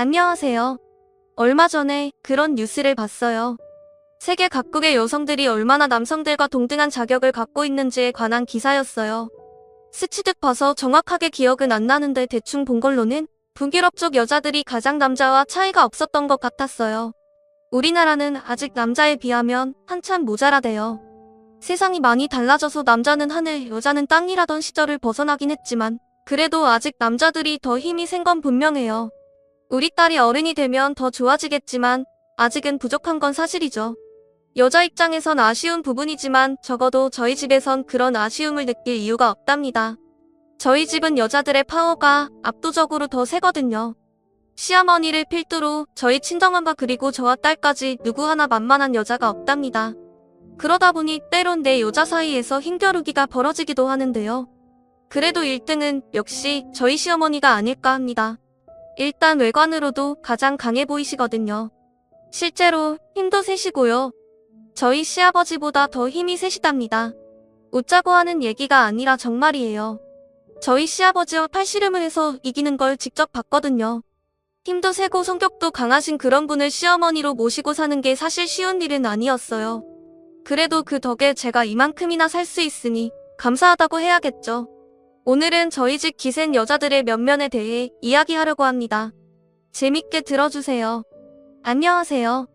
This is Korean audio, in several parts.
안녕하세요. 얼마 전에 그런 뉴스를 봤어요. 세계 각국의 여성들이 얼마나 남성들과 동등한 자격을 갖고 있는지에 관한 기사였어요. 스치듯 봐서 정확하게 기억은 안 나는데 대충 본 걸로는 북유럽 쪽 여자들이 가장 남자와 차이가 없었던 것 같았어요. 우리나라는 아직 남자에 비하면 한참 모자라대요. 세상이 많이 달라져서 남자는 하늘, 여자는 땅이라던 시절을 벗어나긴 했지만 그래도 아직 남자들이 더 힘이 센 건 분명해요. 우리 딸이 어른이 되면 더 좋아지겠지만 아직은 부족한 건 사실이죠. 여자 입장에선 아쉬운 부분이지만 적어도 저희 집에선 그런 아쉬움을 느낄 이유가 없답니다. 저희 집은 여자들의 파워가 압도적으로 더 세거든요. 시어머니를 필두로 저희 친정엄마 그리고 저와 딸까지 누구 하나 만만한 여자가 없답니다. 그러다 보니 때론 내 여자 사이에서 힘겨루기가 벌어지기도 하는데요. 그래도 1등은 역시 저희 시어머니가 아닐까 합니다. 일단 외관으로도 가장 강해 보이시거든요. 실제로 힘도 세시고요. 저희 시아버지보다 더 힘이 세시답니다. 웃자고 하는 얘기가 아니라 정말이에요. 저희 시아버지와 팔씨름을 해서 이기는 걸 직접 봤거든요. 힘도 세고 성격도 강하신 그런 분을 시어머니로 모시고 사는 게 사실 쉬운 일은 아니었어요. 그래도 그 덕에 제가 이만큼이나 살 수 있으니 감사하다고 해야겠죠. 오늘은 저희 집 기센 여자들의 면면에 대해 이야기하려고 합니다. 재밌게 들어주세요. 안녕하세요.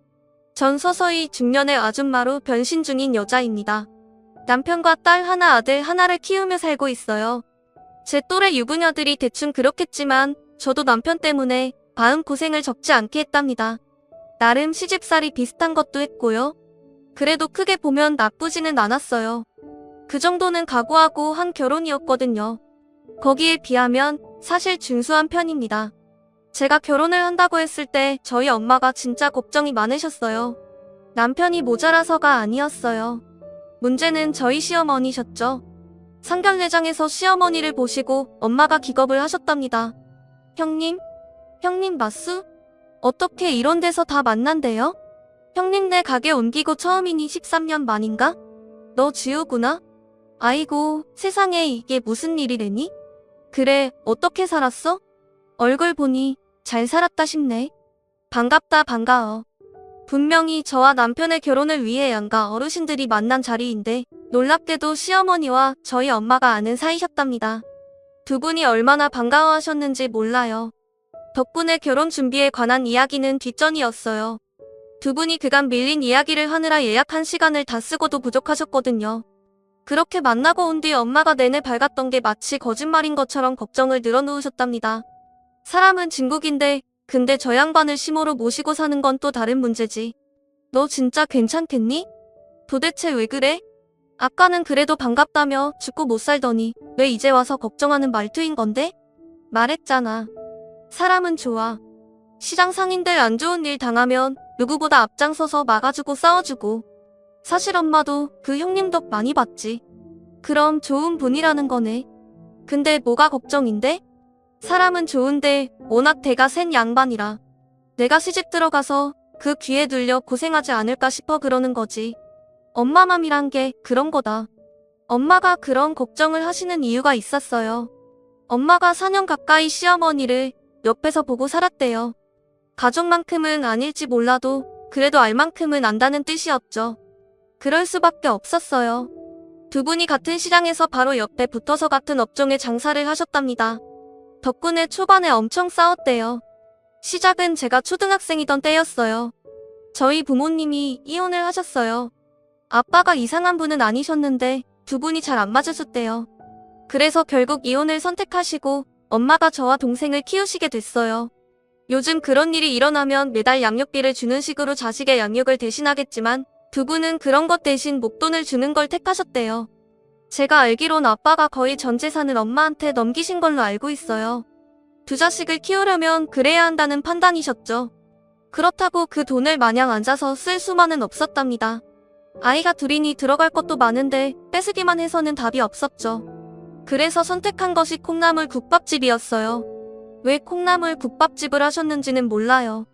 전 서서히 중년의 아줌마로 변신 중인 여자입니다. 남편과 딸 하나, 아들 하나를 키우며 살고 있어요. 제 또래 유부녀들이 대충 그렇겠지만 저도 남편 때문에 마음고생을 적지 않게 했답니다. 나름 시집살이 비슷한 것도 했고요. 그래도 크게 보면 나쁘지는 않았어요. 그 정도는 각오하고 한 결혼이었거든요. 거기에 비하면 사실 준수한 편입니다. 제가 결혼을 한다고 했을 때 저희 엄마가 진짜 걱정이 많으셨어요. 남편이 모자라서가 아니었어요. 문제는 저희 시어머니셨죠. 상견례장에서 시어머니를 보시고 엄마가 기겁을 하셨답니다. 형님 맞수? 어떻게 이런 데서 다 만난대요? 형님네 가게 옮기고 처음이니 13년 만인가? 너 지우구나? 아이고, 세상에 이게 무슨 일이래니? 그래, 어떻게 살았어? 얼굴 보니 잘 살았다 싶네. 반갑다 반가워. 분명히 저와 남편의 결혼을 위해 양가 어르신들이 만난 자리인데 놀랍게도 시어머니와 저희 엄마가 아는 사이셨답니다. 두 분이 얼마나 반가워하셨는지 몰라요. 덕분에 결혼 준비에 관한 이야기는 뒷전이었어요. 두 분이 그간 밀린 이야기를 하느라 예약한 시간을 다 쓰고도 부족하셨거든요. 그렇게 만나고 온 뒤 엄마가 내내 밝았던 게 마치 거짓말인 것처럼 걱정을 늘어놓으셨답니다. 사람은 진국인데 근데 저 양반을 시모로 모시고 사는 건 또 다른 문제지. 너 진짜 괜찮겠니? 도대체 왜 그래? 아까는 그래도 반갑다며 죽고 못 살더니 왜 이제 와서 걱정하는 말투인 건데? 말했잖아. 사람은 좋아. 시장 상인들 안 좋은 일 당하면 누구보다 앞장서서 막아주고 싸워주고. 사실 엄마도 그 형님 덕 많이 봤지. 그럼 좋은 분이라는 거네. 근데 뭐가 걱정인데? 사람은 좋은데 워낙 대가 센 양반이라 내가 시집 들어가서 그 귀에 눌려 고생하지 않을까 싶어 그러는 거지. 엄마 맘이란 게 그런 거다. 엄마가 그런 걱정을 하시는 이유가 있었어요. 엄마가 4년 가까이 시어머니를 옆에서 보고 살았대요. 가족만큼은 아닐지 몰라도 그래도 알 만큼은 안다는 뜻이었죠. 그럴 수밖에 없었어요. 두 분이 같은 시장에서 바로 옆에 붙어서 같은 업종의 장사를 하셨답니다. 덕분에 초반에 엄청 싸웠대요. 시작은 제가 초등학생이던 때였어요. 저희 부모님이 이혼을 하셨어요. 아빠가 이상한 분은 아니셨는데 두 분이 잘 안 맞으셨대요. 그래서 결국 이혼을 선택하시고 엄마가 저와 동생을 키우시게 됐어요. 요즘 그런 일이 일어나면 매달 양육비를 주는 식으로 자식의 양육을 대신하겠지만 두 분은 그런 것 대신 목돈을 주는 걸 택하셨대요. 제가 알기론 아빠가 거의 전 재산을 엄마한테 넘기신 걸로 알고 있어요. 두 자식을 키우려면 그래야 한다는 판단이셨죠. 그렇다고 그 돈을 마냥 앉아서 쓸 수만은 없었답니다. 아이가 둘이니 들어갈 것도 많은데 뺏으기만 해서는 답이 없었죠. 그래서 선택한 것이 콩나물 국밥집이었어요. 왜 콩나물 국밥집을 하셨는지는 몰라요.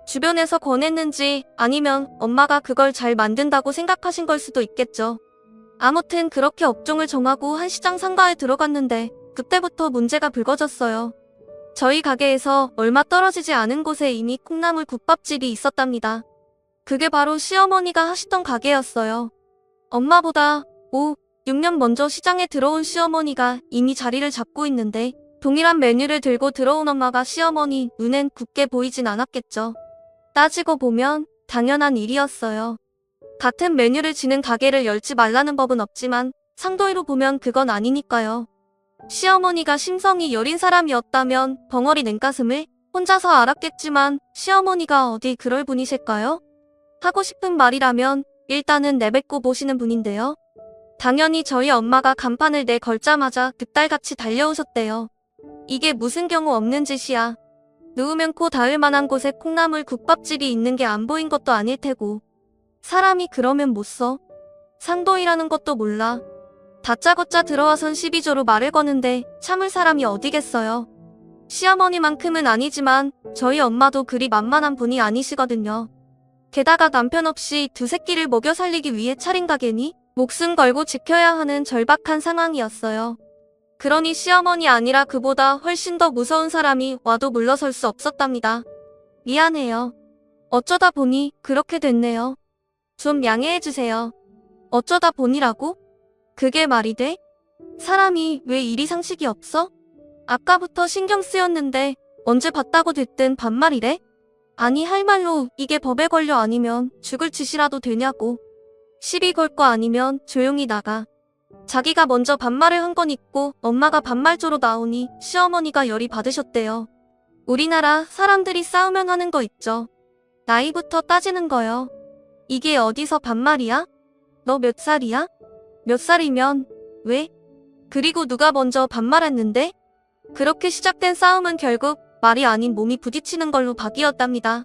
주변에서 권했는지 아니면 엄마가 그걸 잘 만든다고 생각하신 걸 수도 있겠죠. 아무튼 그렇게 업종을 정하고 한 시장 상가에 들어갔는데 그때부터 문제가 불거졌어요. 저희 가게에서 얼마 떨어지지 않은 곳에 이미 콩나물 국밥집이 있었답니다. 그게 바로 시어머니가 하시던 가게였어요. 엄마보다 5, 6년 먼저 시장에 들어온 시어머니가 이미 자리를 잡고 있는데 동일한 메뉴를 들고 들어온 엄마가 시어머니 눈엔 굳게 보이진 않았겠죠. 따지고 보면 당연한 일이었어요. 같은 메뉴를 지는 가게를 열지 말라는 법은 없지만 상도이로 보면 그건 아니니까요. 시어머니가 심성이 여린 사람이었다면 벙어리 냉가슴을 혼자서 알았겠지만 시어머니가 어디 그럴 분이실까요? 하고 싶은 말이라면 일단은 내뱉고 보시는 분인데요. 당연히 저희 엄마가 간판을 내걸자마자 득달같이 달려오셨대요. 이게 무슨 경우 없는 짓이야. 누우면 코 닿을 만한 곳에 콩나물 국밥집이 있는 게 안 보인 것도 아닐 테고. 사람이 그러면 못 써. 상도이라는 것도 몰라. 다짜고짜 들어와선 12조로 말을 거는데 참을 사람이 어디겠어요. 시어머니만큼은 아니지만 저희 엄마도 그리 만만한 분이 아니시거든요. 게다가 남편 없이 두 새끼를 먹여 살리기 위해 차린 가게니 목숨 걸고 지켜야 하는 절박한 상황이었어요. 그러니 시어머니 아니라 그보다 훨씬 더 무서운 사람이 와도 물러설 수 없었답니다. 미안해요. 어쩌다 보니 그렇게 됐네요. 좀 양해해주세요. 어쩌다 보니라고? 그게 말이 돼? 사람이 왜 이리 상식이 없어? 아까부터 신경 쓰였는데 언제 봤다고 됐든 반말이래? 아니 할 말로 이게 법에 걸려 아니면 죽을 짓이라도 되냐고. 시비 걸 거 아니면 조용히 나가. 자기가 먼저 반말을 한 건 있고 엄마가 반말조로 나오니 시어머니가 열이 받으셨대요. 우리나라 사람들이 싸우면 하는 거 있죠. 나이부터 따지는 거요. 이게 어디서 반말이야? 너 몇 살이야? 몇 살이면 왜? 그리고 누가 먼저 반말했는데? 그렇게 시작된 싸움은 결국 말이 아닌 몸이 부딪히는 걸로 바뀌었답니다.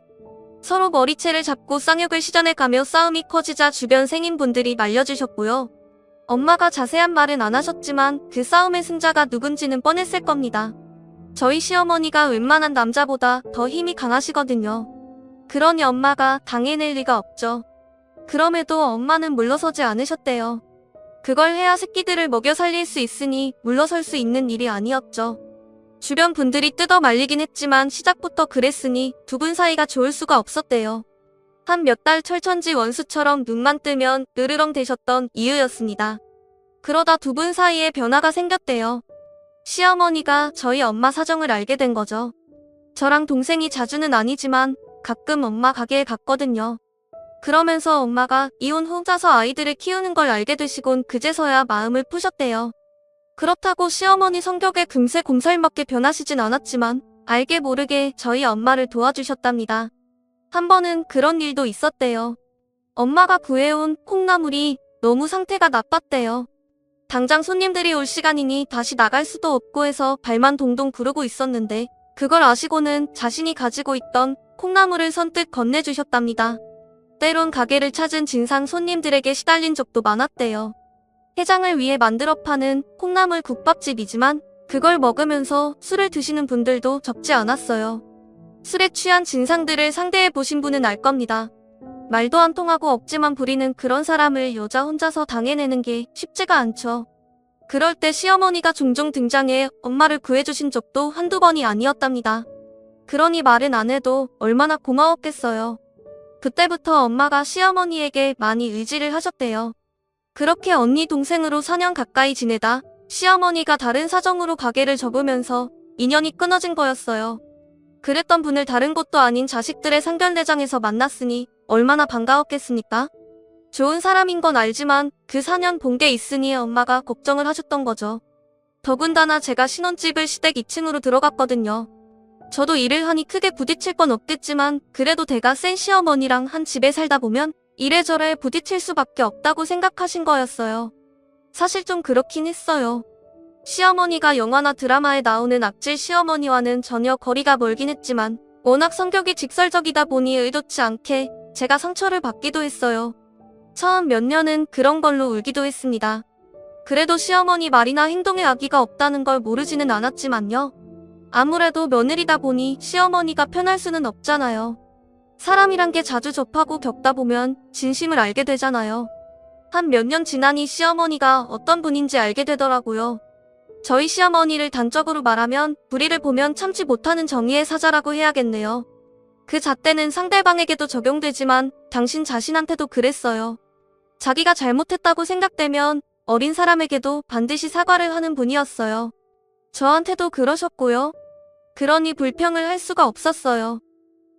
서로 머리채를 잡고 쌍욕을 시전해가며 싸움이 커지자 주변 생인분들이 말려주셨고요. 엄마가 자세한 말은 안 하셨지만 그 싸움의 승자가 누군지는 뻔했을 겁니다. 저희 시어머니가 웬만한 남자보다 더 힘이 강하시거든요. 그러니 엄마가 당해낼 리가 없죠. 그럼에도 엄마는 물러서지 않으셨대요. 그걸 해야 새끼들을 먹여 살릴 수 있으니 물러설 수 있는 일이 아니었죠. 주변 분들이 뜯어 말리긴 했지만 시작부터 그랬으니 두 분 사이가 좋을 수가 없었대요. 한 몇 달 철천지 원수처럼 눈만 뜨면 으르렁 대셨던 이유였습니다. 그러다 두 분 사이에 변화가 생겼대요. 시어머니가 저희 엄마 사정을 알게 된 거죠. 저랑 동생이 자주는 아니지만 가끔 엄마 가게에 갔거든요. 그러면서 엄마가 이혼 혼자서 아이들을 키우는 걸 알게 되시곤 그제서야 마음을 푸셨대요. 그렇다고 시어머니 성격에 금세 곰살맞게 변하시진 않았지만 알게 모르게 저희 엄마를 도와주셨답니다. 한 번은 그런 일도 있었대요. 엄마가 구해온 콩나물이 너무 상태가 나빴대요. 당장 손님들이 올 시간이니 다시 나갈 수도 없고 해서 발만 동동 구르고 있었는데 그걸 아시고는 자신이 가지고 있던 콩나물을 선뜻 건네주셨답니다. 때론 가게를 찾은 진상 손님들에게 시달린 적도 많았대요. 해장을 위해 만들어 파는 콩나물 국밥집이지만 그걸 먹으면서 술을 드시는 분들도 적지 않았어요. 술에 취한 진상들을 상대해 보신 분은 알 겁니다. 말도 안 통하고 억지만 부리는 그런 사람을 여자 혼자서 당해내는 게 쉽지가 않죠. 그럴 때 시어머니가 종종 등장해 엄마를 구해주신 적도 한두 번이 아니었답니다. 그러니 말은 안 해도 얼마나 고마웠겠어요. 그때부터 엄마가 시어머니에게 많이 의지를 하셨대요. 그렇게 언니 동생으로 4년 가까이 지내다 시어머니가 다른 사정으로 가게를 접으면서 인연이 끊어진 거였어요. 그랬던 분을 다른 곳도 아닌 자식들의 상견례장에서 만났으니 얼마나 반가웠겠습니까? 좋은 사람인 건 알지만 그 4년 본 게 있으니 엄마가 걱정을 하셨던 거죠. 더군다나 제가 신혼집을 시댁 2층으로 들어갔거든요. 저도 일을 하니 크게 부딪힐 건 없겠지만 그래도 대가 센 시어머니랑 한 집에 살다 보면 이래저래 부딪힐 수밖에 없다고 생각하신 거였어요. 사실 좀 그렇긴 했어요. 시어머니가 영화나 드라마에 나오는 악질 시어머니와는 전혀 거리가 멀긴 했지만 워낙 성격이 직설적이다 보니 의도치 않게 제가 상처를 받기도 했어요. 처음 몇 년은 그런 걸로 울기도 했습니다. 그래도 시어머니 말이나 행동에 악의가 없다는 걸 모르지는 않았지만요. 아무래도 며느리다 보니 시어머니가 편할 수는 없잖아요. 사람이란 게 자주 접하고 겪다 보면 진심을 알게 되잖아요. 한 몇 년 지나니 시어머니가 어떤 분인지 알게 되더라고요. 저희 시어머니를 단적으로 말하면 불의를 보면 참지 못하는 정의의 사자라고 해야겠네요. 그 잣대는 상대방에게도 적용되지만 당신 자신한테도 그랬어요. 자기가 잘못했다고 생각되면 어린 사람에게도 반드시 사과를 하는 분이었어요. 저한테도 그러셨고요. 그러니 불평을 할 수가 없었어요.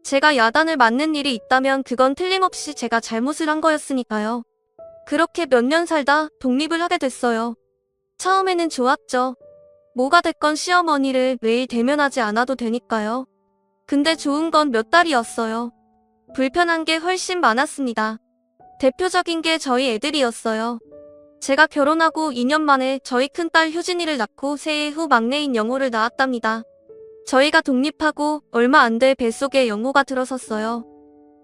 제가 야단을 맞는 일이 있다면 그건 틀림없이 제가 잘못을 한 거였으니까요. 그렇게 몇 년 살다 독립을 하게 됐어요. 처음에는 좋았죠. 뭐가 됐건 시어머니를 매일 대면하지 않아도 되니까요. 근데 좋은 건 몇 달이었어요. 불편한 게 훨씬 많았습니다. 대표적인 게 저희 애들이었어요. 제가 결혼하고 2년 만에 저희 큰딸 효진이를 낳고 새해 후 막내인 영호를 낳았답니다. 저희가 독립하고 얼마 안 돼 뱃속에 영호가 들어섰어요.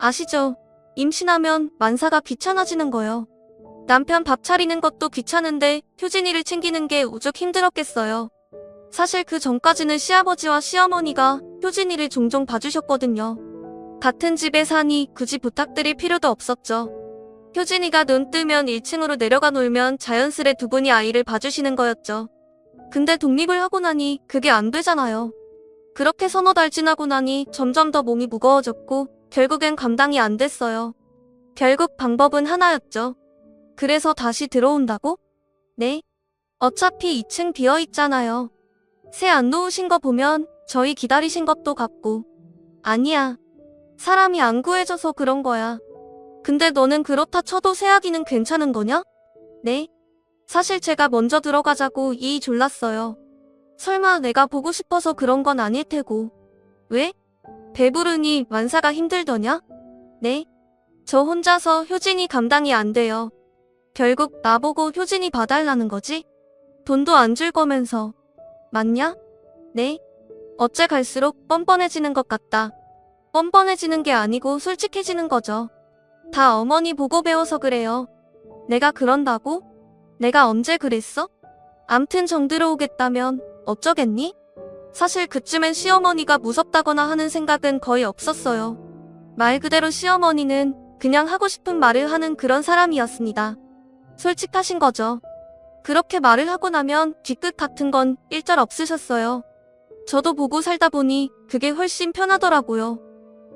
아시죠? 임신하면 만사가 귀찮아지는 거요. 남편 밥 차리는 것도 귀찮은데 효진이를 챙기는 게 오죽 힘들었겠어요. 사실 그 전까지는 시아버지와 시어머니가 효진이를 종종 봐주셨거든요. 같은 집에 사니 굳이 부탁드릴 필요도 없었죠. 효진이가 눈 뜨면 1층으로 내려가 놀면 자연스레 두 분이 아이를 봐주시는 거였죠. 근데 독립을 하고 나니 그게 안 되잖아요. 그렇게 서너 달 지나고 나니 점점 더 몸이 무거워졌고 결국엔 감당이 안 됐어요. 결국 방법은 하나였죠. 그래서 다시 들어온다고? 네? 어차피 2층 비어있잖아요. 새 안 놓으신 거 보면 저희 기다리신 것도 같고. 아니야. 사람이 안 구해져서 그런 거야. 근데 너는 그렇다 쳐도 새아기는 괜찮은 거냐? 네? 사실 제가 먼저 들어가자고 이 졸랐어요. 설마 내가 보고 싶어서 그런 건 아닐 테고. 왜? 배부르니 만사가 힘들더냐? 네? 저 혼자서 효진이 감당이 안 돼요. 결국 나보고 효진이 봐달라는 거지? 돈도 안 줄 거면서. 맞냐? 네? 어째 갈수록 뻔뻔해지는 것 같다. 뻔뻔해지는 게 아니고 솔직해지는 거죠. 다 어머니 보고 배워서 그래요. 내가 그런다고? 내가 언제 그랬어? 암튼 정 들어오겠다면 어쩌겠니? 사실 그쯤엔 시어머니가 무섭다거나 하는 생각은 거의 없었어요. 말 그대로 시어머니는 그냥 하고 싶은 말을 하는 그런 사람이었습니다. 솔직하신 거죠. 그렇게 말을 하고 나면 뒤끝 같은 건 일절 없으셨어요. 저도 보고 살다 보니 그게 훨씬 편하더라고요.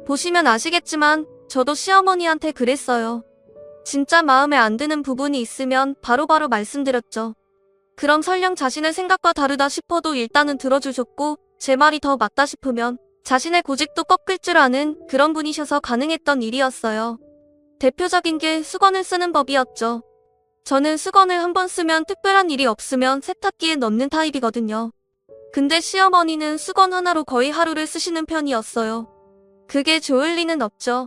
보시면 아시겠지만 저도 시어머니한테 그랬어요. 진짜 마음에 안 드는 부분이 있으면 바로바로 말씀드렸죠. 그럼 설령 자신의 생각과 다르다 싶어도 일단은 들어주셨고 제 말이 더 맞다 싶으면 자신의 고집도 꺾을 줄 아는 그런 분이셔서 가능했던 일이었어요. 대표적인 게 수건을 쓰는 법이었죠. 저는 수건을 한 번 쓰면 특별한 일이 없으면 세탁기에 넣는 타입이거든요. 근데 시어머니는 수건 하나로 거의 하루를 쓰시는 편이었어요. 그게 좋을 리는 없죠.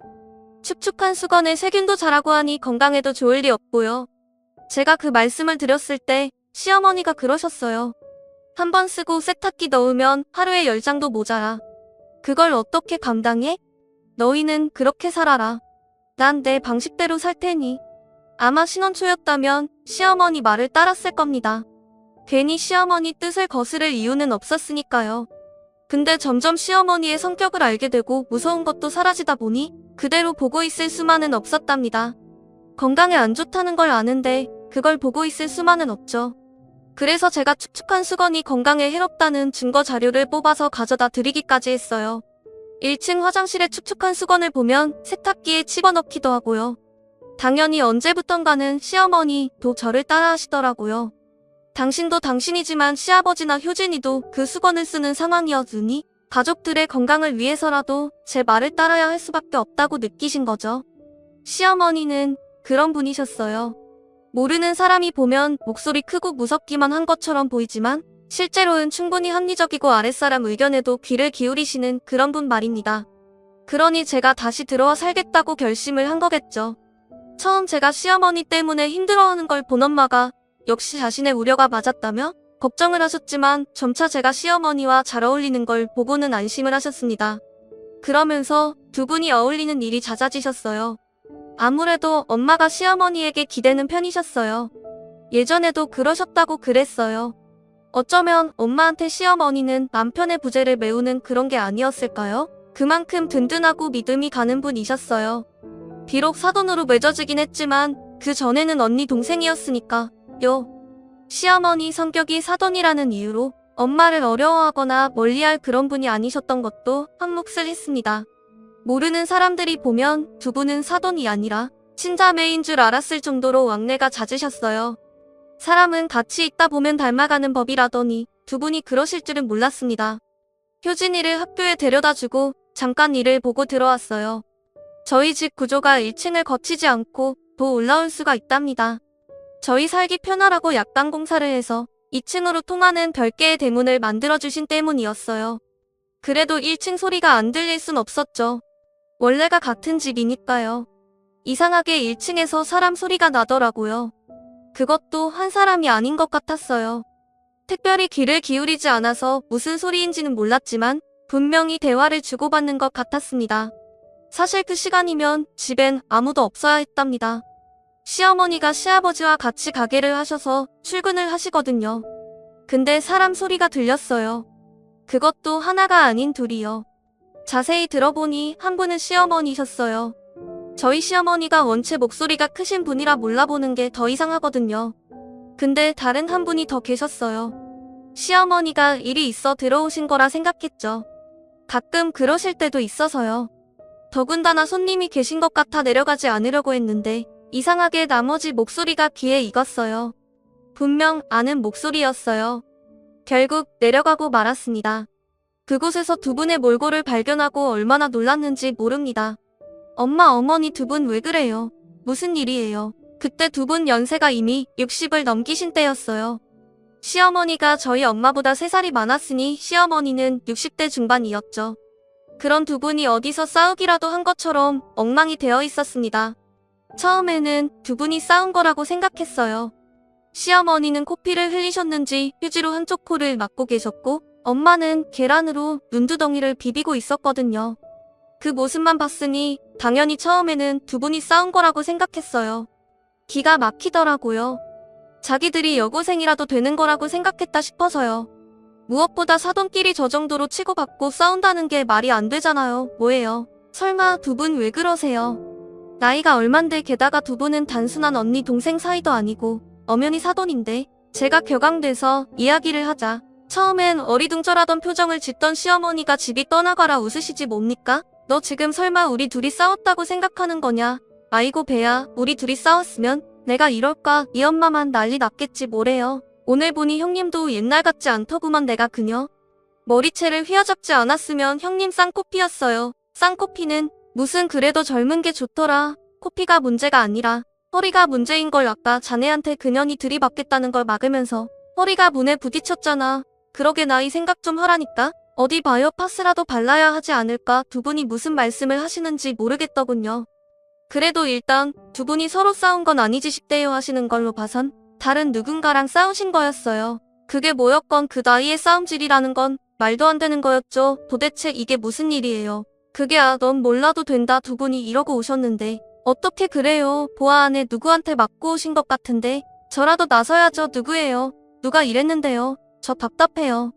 축축한 수건에 세균도 자라고 하니 건강에도 좋을 리 없고요. 제가 그 말씀을 드렸을 때 시어머니가 그러셨어요. 한 번 쓰고 세탁기 넣으면 하루에 10장도 모자라. 그걸 어떻게 감당해? 너희는 그렇게 살아라. 난 내 방식대로 살 테니. 아마 신혼초였다면 시어머니 말을 따랐을 겁니다. 괜히 시어머니 뜻을 거스를 이유는 없었으니까요. 근데 점점 시어머니의 성격을 알게 되고 무서운 것도 사라지다 보니 그대로 보고 있을 수만은 없었답니다. 건강에 안 좋다는 걸 아는데 그걸 보고 있을 수만은 없죠. 그래서 제가 축축한 수건이 건강에 해롭다는 증거 자료를 뽑아서 가져다 드리기까지 했어요. 1층 화장실에 축축한 수건을 보면 세탁기에 집어넣기도 하고요. 당연히 언제부턴가는 시어머니도 저를 따라하시더라고요. 당신도 당신이지만 시아버지나 효진이도 그 수건을 쓰는 상황이었으니 가족들의 건강을 위해서라도 제 말을 따라야 할 수밖에 없다고 느끼신 거죠. 시어머니는 그런 분이셨어요. 모르는 사람이 보면 목소리 크고 무섭기만 한 것처럼 보이지만 실제로는 충분히 합리적이고 아랫사람 의견에도 귀를 기울이시는 그런 분 말입니다. 그러니 제가 다시 들어와 살겠다고 결심을 한 거겠죠. 처음 제가 시어머니 때문에 힘들어하는 걸 본 엄마가 역시 자신의 우려가 맞았다며 걱정을 하셨지만 점차 제가 시어머니와 잘 어울리는 걸 보고는 안심을 하셨습니다. 그러면서 두 분이 어울리는 일이 잦아지셨어요. 아무래도 엄마가 시어머니에게 기대는 편이셨어요. 예전에도 그러셨다고 그랬어요. 어쩌면 엄마한테 시어머니는 남편의 부재를 메우는 그런 게 아니었을까요? 그만큼 든든하고 믿음이 가는 분이셨어요. 비록 사돈으로 맺어지긴 했지만 그 전에는 언니 동생이었으니까요. 시어머니 성격이 사돈이라는 이유로 엄마를 어려워하거나 멀리할 그런 분이 아니셨던 것도 한몫을 했습니다. 모르는 사람들이 보면 두 분은 사돈이 아니라 친자매인 줄 알았을 정도로 왕래가 잦으셨어요. 사람은 같이 있다 보면 닮아가는 법이라더니 두 분이 그러실 줄은 몰랐습니다. 효진이를 학교에 데려다주고 잠깐 일을 보고 들어왔어요. 저희 집 구조가 1층을 거치지 않고 더 올라올 수가 있답니다. 저희 살기 편하라고 약간 공사를 해서 2층으로 통하는 별개의 대문을 만들어주신 때문이었어요. 그래도 1층 소리가 안 들릴 순 없었죠. 원래가 같은 집이니까요. 이상하게 1층에서 사람 소리가 나더라고요. 그것도 한 사람이 아닌 것 같았어요. 특별히 귀를 기울이지 않아서 무슨 소리인지는 몰랐지만 분명히 대화를 주고받는 것 같았습니다. 사실 그 시간이면 집엔 아무도 없어야 했답니다. 시어머니가 시아버지와 같이 가게를 하셔서 출근을 하시거든요. 근데 사람 소리가 들렸어요. 그것도 하나가 아닌 둘이요. 자세히 들어보니 한 분은 시어머니셨어요. 저희 시어머니가 원체 목소리가 크신 분이라 몰라보는 게 더 이상하거든요. 근데 다른 한 분이 더 계셨어요. 시어머니가 일이 있어 들어오신 거라 생각했죠. 가끔 그러실 때도 있어서요. 더군다나 손님이 계신 것 같아 내려가지 않으려고 했는데 이상하게 나머지 목소리가 귀에 익었어요. 분명 아는 목소리였어요. 결국 내려가고 말았습니다. 그곳에서 두 분의 몰골을 발견하고 얼마나 놀랐는지 모릅니다. 엄마, 어머니 두 분 왜 그래요? 무슨 일이에요? 그때 두 분 연세가 이미 60을 넘기신 때였어요. 시어머니가 저희 엄마보다 3살이 많았으니 시어머니는 60대 중반이었죠. 그런 두 분이 어디서 싸우기라도 한 것처럼 엉망이 되어 있었습니다. 처음에는 두 분이 싸운 거라고 생각했어요. 시어머니는 코피를 흘리셨는지 휴지로 한쪽 코를 막고 계셨고 엄마는 계란으로 눈두덩이를 비비고 있었거든요. 그 모습만 봤으니 당연히 처음에는 두 분이 싸운 거라고 생각했어요. 기가 막히더라고요. 자기들이 여고생이라도 되는 거라고 생각했다 싶어서요. 무엇보다 사돈끼리 저 정도로 치고받고 싸운다는 게 말이 안 되잖아요. 뭐예요? 설마 두 분 왜 그러세요? 나이가 얼만데 게다가 두 분은 단순한 언니 동생 사이도 아니고 엄연히 사돈인데 제가 격앙돼서 이야기를 하자 처음엔 어리둥절하던 표정을 짓던 시어머니가 집이 떠나가라 웃으시지 뭡니까? 너 지금 설마 우리 둘이 싸웠다고 생각하는 거냐? 아이고 배야, 우리 둘이 싸웠으면 내가 이럴까? 이 엄마만 난리 났겠지 뭐래요. 오늘 보니 형님도 옛날 같지 않더구만. 내가 그녀 머리채를 휘어잡지 않았으면 형님 쌍코피였어요. 쌍코피는 무슨 그래도 젊은 게 좋더라. 코피가 문제가 아니라 허리가 문제인 걸. 아까 자네한테 그년이 들이받겠다는 걸 막으면서 허리가 문에 부딪혔잖아. 그러게 나이 생각 좀 하라니까. 어디 봐요. 파스라도 발라야 하지 않을까. 두 분이 무슨 말씀을 하시는지 모르겠더군요. 그래도 일단 두 분이 서로 싸운 건 아니지 싶대요 하시는 걸로 봐선 다른 누군가랑 싸우신 거였어요. 그게 뭐였건 그 나이에 싸움질이라는 건 말도 안 되는 거였죠. 도대체 이게 무슨 일이에요. 그게 넌 몰라도 된다. 두 분이 이러고 오셨는데 어떻게 그래요. 보아 안에 누구한테 맞고 오신 것 같은데 저라도 나서야죠. 누구예요? 누가 이랬는데요. 저 답답해요.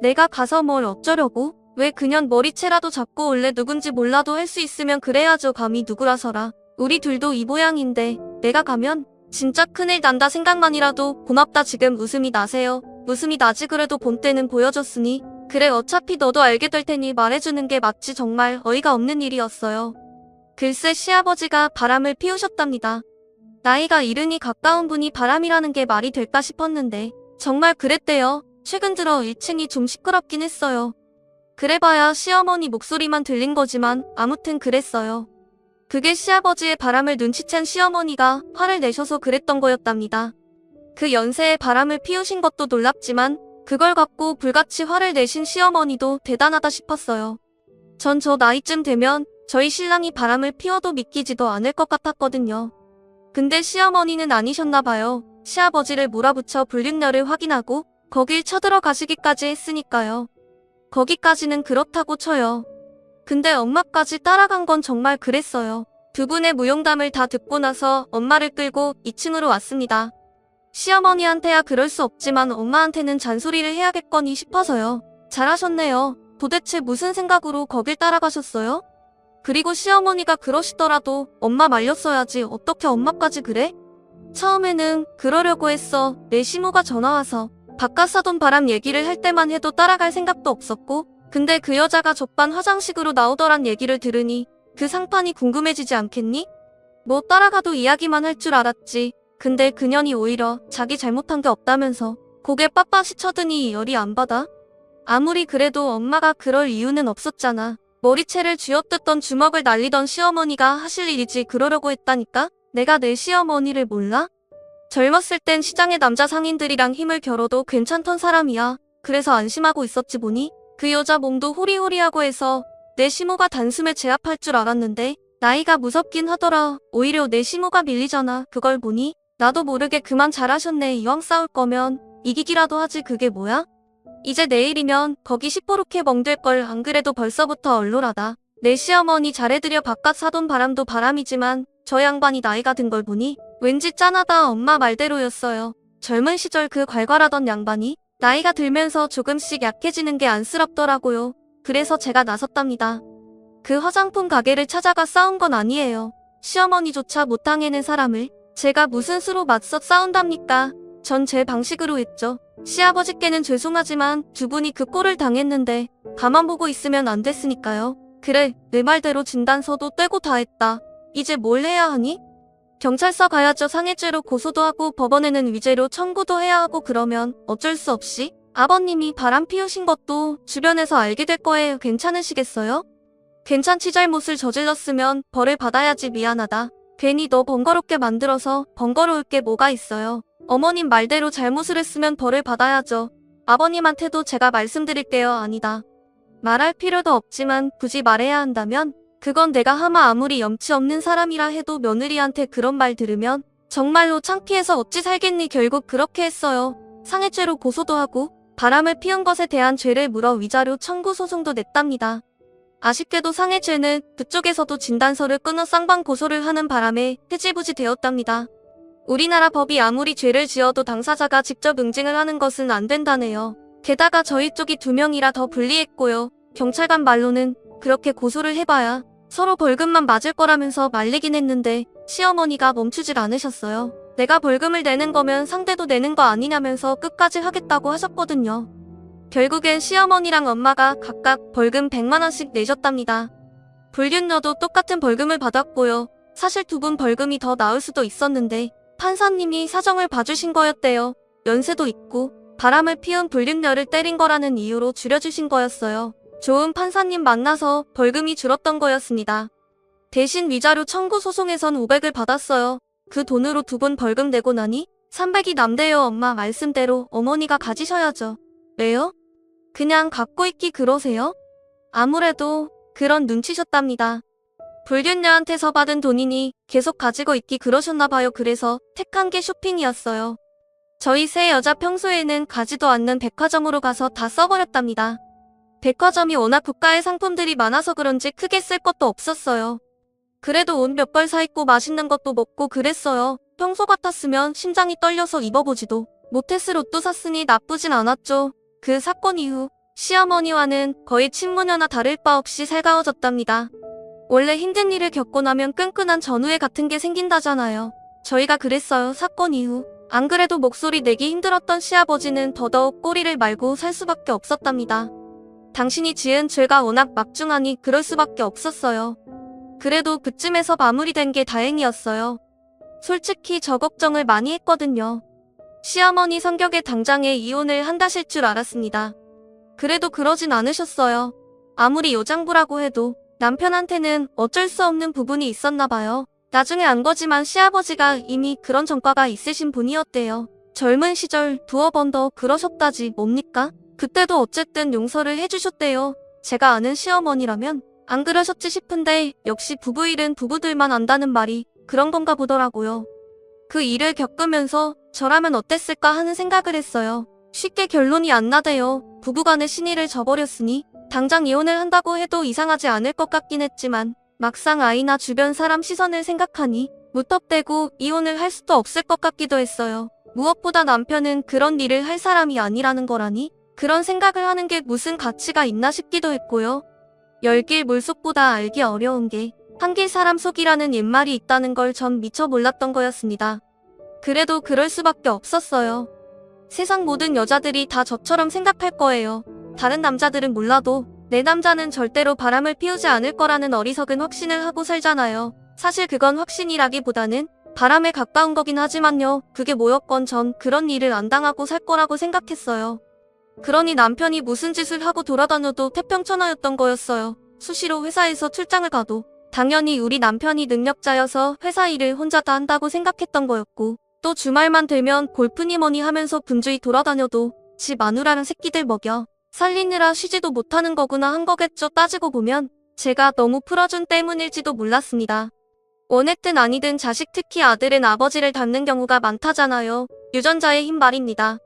내가 가서 뭘 어쩌려고? 왜 그년 머리채라도 잡고 올래? 누군지 몰라도 할 수 있으면 그래야죠. 감히 누구라서라. 우리 둘도 이 모양인데 내가 가면 진짜 큰일 난다 생각만이라도 고맙다. 지금 웃음이 나세요. 웃음이 나지. 그래도 본때는 보여줬으니 그래 어차피 너도 알게 될 테니 말해주는 게 맞지. 정말 어이가 없는 일이었어요. 글쎄 시아버지가 바람을 피우셨답니다. 나이가 이른이 가까운 분이 바람이라는 게 말이 될까 싶었는데 정말 그랬대요. 최근 들어 1층이 좀 시끄럽긴 했어요. 그래봐야 시어머니 목소리만 들린 거지만 아무튼 그랬어요. 그게 시아버지의 바람을 눈치챈 시어머니가 화를 내셔서 그랬던 거였답니다. 그 연세에 바람을 피우신 것도 놀랍지만 그걸 갖고 불같이 화를 내신 시어머니도 대단하다 싶었어요. 전 저 나이쯤 되면 저희 신랑이 바람을 피워도 믿기지도 않을 것 같았거든요. 근데 시어머니는 아니셨나 봐요. 시아버지를 몰아붙여 불륜녀를 확인하고 거길 쳐들어가시기까지 했으니까요. 거기까지는 그렇다고 쳐요. 근데 엄마까지 따라간 건 정말 그랬어요. 두 분의 무용담을 다 듣고 나서 엄마를 끌고 2층으로 왔습니다. 시어머니한테야 그럴 수 없지만 엄마한테는 잔소리를 해야겠거니 싶어서요. 잘하셨네요. 도대체 무슨 생각으로 거길 따라가셨어요? 그리고 시어머니가 그러시더라도 엄마 말렸어야지. 어떻게 엄마까지 그래? 처음에는 그러려고 했어. 내 시모가 전화와서 바깥 사돈 바람 얘기를 할 때만 해도 따라갈 생각도 없었고, 근데 그 여자가 족반 화장식으로 나오더란 얘기를 들으니 그 상판이 궁금해지지 않겠니? 뭐 따라가도 이야기만 할 줄 알았지. 근데 그년이 오히려 자기 잘못한 게 없다면서 고개 빳빳이 쳐드니 열이 안 받아? 아무리 그래도 엄마가 그럴 이유는 없었잖아. 머리채를 쥐어뜯던 주먹을 날리던 시어머니가 하실 일이지 그러려고 했다니까? 내가 내 시어머니를 몰라? 젊었을 땐 시장의 남자 상인들이랑 힘을 겨뤄도 괜찮던 사람이야. 그래서 안심하고 있었지 보니 그 여자 몸도 호리호리하고 해서 내 시모가 단숨에 제압할 줄 알았는데 나이가 무섭긴 하더라. 오히려 내 시모가 밀리잖아. 그걸 보니 나도 모르게 그만 잘하셨네. 이왕 싸울 거면 이기기라도 하지. 그게 뭐야? 이제 내일이면 거기 시퍼렇게 멍들걸. 안 그래도 벌써부터 얼얼하다. 내 시어머니 잘해드려. 바깥 사돈 바람도 바람이지만 저 양반이 나이가 든 걸 보니 왠지 짠하다. 엄마 말대로였어요. 젊은 시절 그 괄괄하던 양반이 나이가 들면서 조금씩 약해지는 게 안쓰럽더라고요. 그래서 제가 나섰답니다. 그 화장품 가게를 찾아가 싸운 건 아니에요. 시어머니조차 못 당해낸 사람을 제가 무슨 수로 맞서 싸운답니까? 전 제 방식으로 했죠. 시아버지께는 죄송하지만 두 분이 그 꼴을 당했는데 가만 보고 있으면 안 됐으니까요. 그래, 내 말대로 진단서도 떼고 다 했다. 이제 뭘 해야 하니? 경찰서 가야죠. 상해죄로 고소도 하고 법원에는 위죄로 청구도 해야 하고. 그러면 어쩔 수 없이 아버님이 바람 피우신 것도 주변에서 알게 될 거예요. 괜찮으시겠어요? 괜찮지. 잘못을 저질렀으면 벌을 받아야지. 미안하다. 괜히 너 번거롭게 만들어서. 번거로울 게 뭐가 있어요. 어머님 말대로 잘못을 했으면 벌을 받아야죠. 아버님한테도 제가 말씀드릴게요. 아니다. 말할 필요도 없지만 굳이 말해야 한다면 그건 내가 하마 아무리 염치 없는 사람이라 해도 며느리한테 그런 말 들으면 정말로 창피해서 어찌 살겠니. 결국 그렇게 했어요. 상해죄로 고소도 하고 바람을 피운 것에 대한 죄를 물어 위자료 청구 소송도 냈답니다. 아쉽게도 상해죄는 그쪽에서도 진단서를 끊어 쌍방 고소를 하는 바람에 흐지부지 되었답니다. 우리나라 법이 아무리 죄를 지어도 당사자가 직접 응징을 하는 것은 안 된다네요. 게다가 저희 쪽이 2명이라 더 불리했고요. 경찰관 말로는 그렇게 고소를 해봐야 서로 벌금만 맞을 거라면서 말리긴 했는데 시어머니가 멈추질 않으셨어요. 내가 벌금을 내는 거면 상대도 내는 거 아니냐면서 끝까지 하겠다고 하셨거든요. 결국엔 시어머니랑 엄마가 각각 벌금 100만 원씩 내셨답니다. 불륜녀도 똑같은 벌금을 받았고요. 사실 두 분 벌금이 더 나을 수도 있었는데 판사님이 사정을 봐주신 거였대요. 연세도 있고 바람을 피운 불륜녀를 때린 거라는 이유로 줄여주신 거였어요. 좋은 판사님 만나서 벌금이 줄었던 거였습니다. 대신 위자료 청구 소송에선 500을 받았어요. 그 돈으로 두 분 벌금 내고 나니 300이 남대요. 엄마 말씀대로 어머니가 가지셔야죠. 왜요? 그냥 갖고 있기 그러세요? 아무래도 그런 눈치셨답니다. 불륜녀한테서 받은 돈이니 계속 가지고 있기 그러셨나봐요. 그래서 택한 게 쇼핑이었어요. 저희 세 여자 평소에는 가지도 않는 백화점으로 가서 다 써버렸답니다. 백화점이 워낙 고가의 상품들이 많아서 그런지 크게 쓸 것도 없었어요. 그래도 옷 몇 벌 사입고 맛있는 것도 먹고 그랬어요. 평소 같았으면 심장이 떨려서 입어보지도 못했을 옷도 샀으니 나쁘진 않았죠. 그 사건 이후 시어머니와는 거의 친모녀나 다를 바 없이 살가워졌답니다. 원래 힘든 일을 겪고 나면 끈끈한 전우애 같은 게 생긴다잖아요. 저희가 그랬어요. 사건 이후. 안 그래도 목소리 내기 힘들었던 시아버지는 더더욱 꼬리를 말고 살 수밖에 없었답니다. 당신이 지은 죄가 워낙 막중하니 그럴 수밖에 없었어요. 그래도 그쯤에서 마무리된 게 다행이었어요. 솔직히 저 걱정을 많이 했거든요. 시어머니 성격에 당장에 이혼을 한다실 줄 알았습니다. 그래도 그러진 않으셨어요. 아무리 요장부라고 해도 남편한테는 어쩔 수 없는 부분이 있었나 봐요. 나중에 안 거지만 시아버지가 이미 그런 전과가 있으신 분이었대요. 젊은 시절 두어 번 더 그러셨다지 뭡니까? 그때도 어쨌든 용서를 해주셨대요. 제가 아는 시어머니라면 안 그러셨지 싶은데 역시 부부 일은 부부들만 안다는 말이 그런 건가 보더라고요. 그 일을 겪으면서 저라면 어땠을까 하는 생각을 했어요. 쉽게 결론이 안 나대요. 부부간의 신의를 저버렸으니 당장 이혼을 한다고 해도 이상하지 않을 것 같긴 했지만 막상 아이나 주변 사람 시선을 생각하니 무턱대고 이혼을 할 수도 없을 것 같기도 했어요. 무엇보다 남편은 그런 일을 할 사람이 아니라는 거라니 그런 생각을 하는 게 무슨 가치가 있나 싶기도 했고요. 열길 물속보다 알기 어려운 게 한길 사람 속이라는 옛말이 있다는 걸 전 미처 몰랐던 거였습니다. 그래도 그럴 수밖에 없었어요. 세상 모든 여자들이 다 저처럼 생각할 거예요. 다른 남자들은 몰라도 내 남자는 절대로 바람을 피우지 않을 거라는 어리석은 확신을 하고 살잖아요. 사실 그건 확신이라기보다는 바람에 가까운 거긴 하지만요. 그게 뭐였건 전 그런 일을 안 당하고 살 거라고 생각했어요. 그러니 남편이 무슨 짓을 하고 돌아다녀도 태평천하였던 거였어요. 수시로 회사에서 출장을 가도 당연히 우리 남편이 능력자여서 회사 일을 혼자 다 한다고 생각했던 거였고, 또 주말만 되면 골프니 뭐니 하면서 분주히 돌아다녀도 집 마누라랑 새끼들 먹여 살리느라 쉬지도 못하는 거구나 한 거겠죠. 따지고 보면 제가 너무 풀어준 때문일지도 몰랐습니다. 원했든 아니든 자식, 특히 아들은 아버지를 닮는 경우가 많다잖아요. 유전자의 힘 말입니다.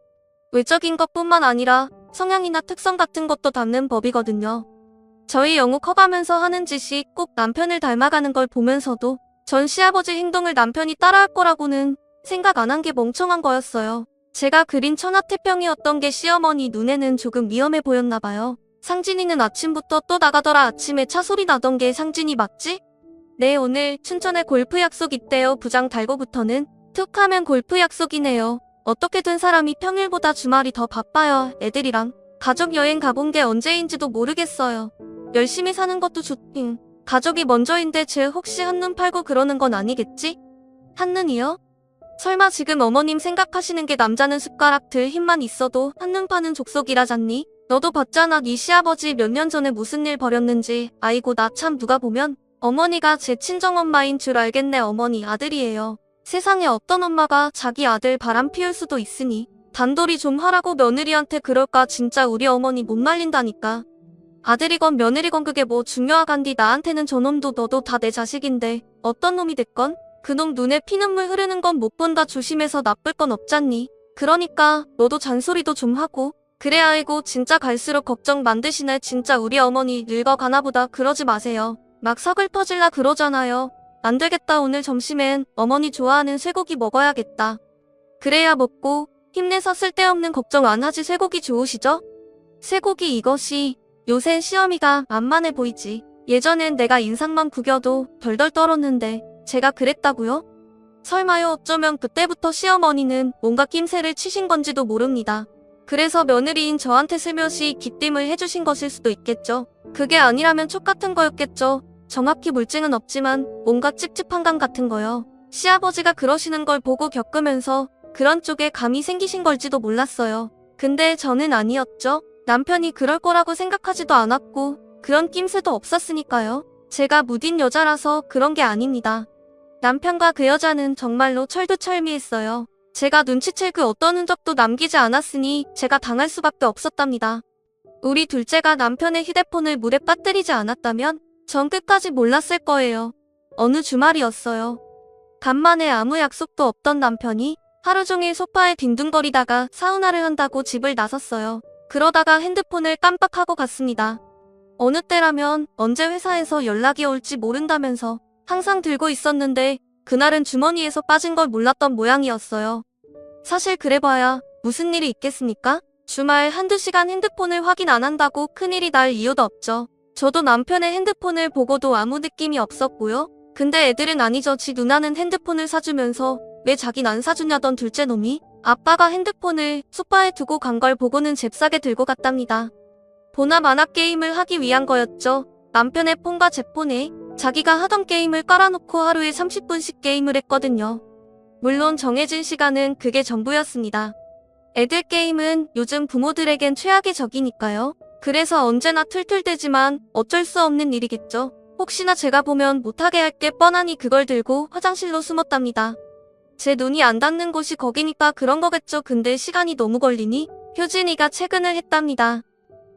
외적인 것뿐만 아니라 성향이나 특성 같은 것도 닮는 법이거든요. 저희 영우 커가면서 하는 짓이 꼭 남편을 닮아가는 걸 보면서도 전 시아버지 행동을 남편이 따라할 거라고는 생각 안 한 게 멍청한 거였어요. 제가 그린 천하태평이었던 게 시어머니 눈에는 조금 위험해 보였나 봐요. 상진이는 아침부터 또 나가더라. 아침에 차 소리 나던 게 상진이 맞지? 네, 오늘 춘천에 골프 약속 있대요. 부장 달고부터는 툭 하면 골프 약속이네요. 어떻게 된 사람이 평일보다 주말이 더 바빠요. 애들이랑 가족 여행 가본 게 언제인지도 모르겠어요. 열심히 사는 것도 좋긴. 가족이 먼저인데 쟤 혹시 한눈 팔고 그러는 건 아니겠지? 한눈이요? 설마 지금 어머님 생각하시는 게 남자는 숟가락 들 힘만 있어도 한눈 파는 족속이라잖니? 너도 봤잖아. 네 시아버지 몇 년 전에 무슨 일 벌였는지. 아이고 나 참 누가 보면 어머니가 제 친정엄마인 줄 알겠네. 어머니 아들이에요. 세상에 어떤 엄마가 자기 아들 바람 피울 수도 있으니 단돌이 좀 하라고 며느리한테 그럴까. 진짜 우리 어머니 못 말린다니까. 아들이건 며느리건 그게 뭐 중요하간디. 나한테는 저놈도 너도 다 내 자식인데 어떤 놈이 됐건 그놈 눈에 피눈물 흐르는 건 못 본다. 조심해서 나쁠 건 없잖니. 그러니까 너도 잔소리도 좀 하고. 그래. 아이고 진짜 갈수록 걱정 만드시네. 진짜 우리 어머니 늙어가나 보다. 그러지 마세요. 막 서글퍼질라 그러잖아요. 안 되겠다. 오늘 점심엔 어머니 좋아하는 쇠고기 먹어야겠다. 그래야 먹고 힘내서 쓸데없는 걱정 안 하지. 쇠고기 좋으시죠? 쇠고기 이것이 요샌 시어미가 만만해 보이지. 예전엔 내가 인상만 구겨도 덜덜 떨었는데 제가 그랬다고요? 설마요. 어쩌면 그때부터 시어머니는 뭔가 낌새를 치신 건지도 모릅니다. 그래서 며느리인 저한테 슬며시 기띔을 해주신 것일 수도 있겠죠. 그게 아니라면 촉 같은 거였겠죠. 정확히 물증은 없지만 뭔가 찝찝한 감 같은 거요. 시아버지가 그러시는 걸 보고 겪으면서 그런 쪽에 감이 생기신 걸지도 몰랐어요. 근데 저는 아니었죠. 남편이 그럴 거라고 생각하지도 않았고 그런 낌새도 없었으니까요. 제가 무딘 여자라서 그런 게 아닙니다. 남편과 그 여자는 정말로 철두철미했어요. 제가 눈치챌 그 어떤 흔적도 남기지 않았으니 제가 당할 수밖에 없었답니다. 우리 둘째가 남편의 휴대폰을 물에 빠뜨리지 않았다면 전 끝까지 몰랐을 거예요. 어느 주말이었어요. 간만에 아무 약속도 없던 남편이 하루 종일 소파에 뒹둥거리다가 사우나를 한다고 집을 나섰어요. 그러다가 핸드폰을 깜빡하고 갔습니다. 어느 때라면 언제 회사에서 연락이 올지 모른다면서 항상 들고 있었는데 그날은 주머니에서 빠진 걸 몰랐던 모양이었어요. 사실 그래봐야 무슨 일이 있겠습니까? 주말 한두 시간 핸드폰을 확인 안 한다고 큰일이 날 이유도 없죠. 저도 남편의 핸드폰을 보고도 아무 느낌이 없었고요. 근데 애들은 아니죠. 지 누나는 핸드폰을 사주면서 왜 자긴 안 사주냐던 둘째 놈이 아빠가 핸드폰을 소파에 두고 간 걸 보고는 잽싸게 들고 갔답니다. 보나 마나 게임을 하기 위한 거였죠. 남편의 폰과 제 폰에 자기가 하던 게임을 깔아놓고 하루에 30분씩 게임을 했거든요. 물론 정해진 시간은 그게 전부였습니다. 애들 게임은 요즘 부모들에겐 최악의 적이니까요. 그래서 언제나 툴툴대지만 어쩔 수 없는 일이겠죠. 혹시나 제가 보면 못하게 할 게 뻔하니 그걸 들고 화장실로 숨었답니다. 제 눈이 안 닿는 곳이 거기니까 그런 거겠죠. 근데 시간이 너무 걸리니 효진이가 퇴근을 했답니다.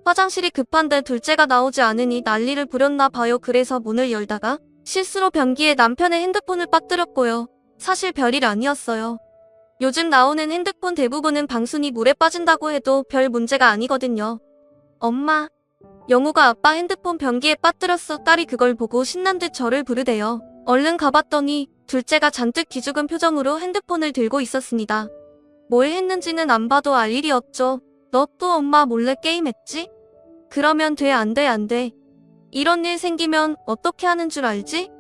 화장실이 급한데 둘째가 나오지 않으니 난리를 부렸나 봐요. 그래서 문을 열다가 실수로 변기에 남편의 핸드폰을 빠뜨렸고요. 사실 별일 아니었어요. 요즘 나오는 핸드폰 대부분은 방순이 물에 빠진다고 해도 별 문제가 아니거든요. 엄마, 영우가 아빠 핸드폰 변기에 빠뜨렸어. 딸이 그걸 보고 신난 듯 저를 부르대요. 얼른 가봤더니 둘째가 잔뜩 기죽은 표정으로 핸드폰을 들고 있었습니다. 뭘 했는지는 안 봐도 알 일이 없죠. 너 또 엄마 몰래 게임했지? 그러면 돼. 안 돼, 안 돼. 이런 일 생기면 어떻게 하는 줄 알지?